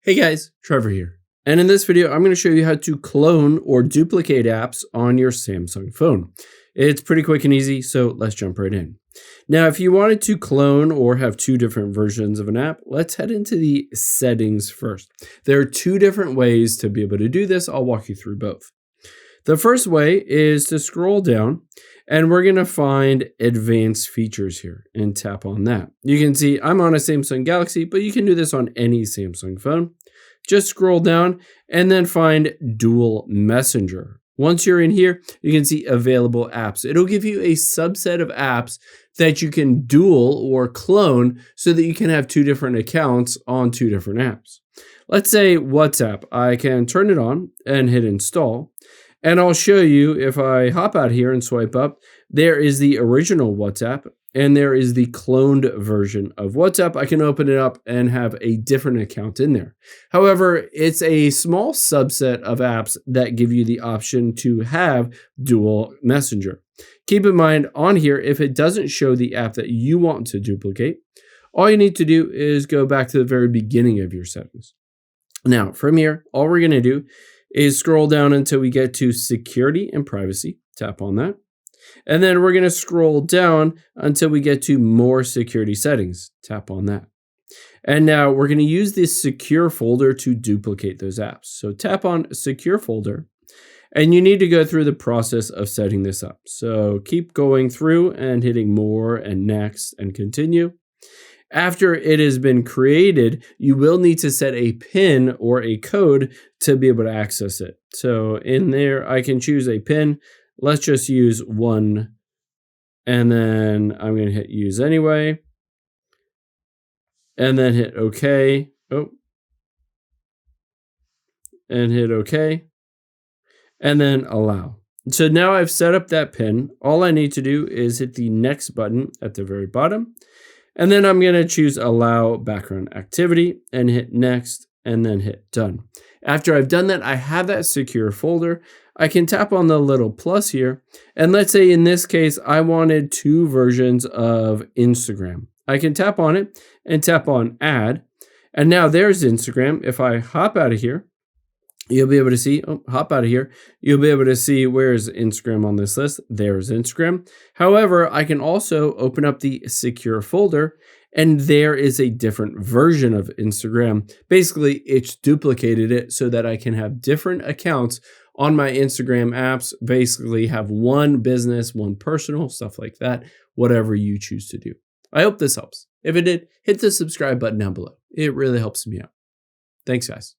Hey guys, Trevor here. And in this video, I'm going to show you how to clone or duplicate apps on your Samsung phone. It's pretty quick and easy, so let's jump right in. Now, if you wanted to clone or have two different versions of an app, let's head into the settings first. There are two different ways to be able to do this. I'll walk you through both. The first way is to scroll down and we're going to find advanced features here and tap on that. You can see I'm on a Samsung Galaxy, but you can do this on any Samsung phone. Just scroll down and then find dual messenger. Once you're in here, you can see available apps. It'll give you a subset of apps that you can dual or clone so that you can have two different accounts on two different apps. Let's say WhatsApp. I can turn it on and hit install. And I'll show you if I hop out here and swipe up, there is the original WhatsApp and there is the cloned version of WhatsApp. I can open it up and have a different account in there. However, it's a small subset of apps that give you the option to have dual messenger. Keep in mind on here, if it doesn't show the app that you want to duplicate, all you need to do is go back to the very beginning of your settings. Now, from here, all we're going to do is scroll down until we get to security and privacy. Tap on that. And then we're going to scroll down until we get to more security settings. Tap on that. And now we're going to use this secure folder to duplicate those apps. So tap on secure folder and you need to go through the process of setting this up. So keep going through and hitting more and next and continue. After it has been created, you will need to set a PIN or a code to be able to access it. So in there, I can choose a PIN. Let's just use 1. And then I'm going to hit use anyway. And then hit OK. Oh. And hit OK. And then allow. So now I've set up that PIN. All I need to do is hit the next button at the very bottom. And then I'm going to choose allow background activity and hit next and then hit done. After I've done that, I have that secure folder. I can tap on the little plus here. And let's say in this case, I wanted two versions of Instagram. I can tap on it and tap on add. And now there's Instagram. If I hop out of here, you'll be able to see, hop out of here. You'll be able to see where's Instagram on this list. There's Instagram. However, I can also open up the secure folder and there is a different version of Instagram. Basically, it's duplicated it so that I can have different accounts on my Instagram apps. Basically have one business, one personal, stuff like that, whatever you choose to do. I hope this helps. If it did, hit the subscribe button down below. It really helps me out. Thanks, guys.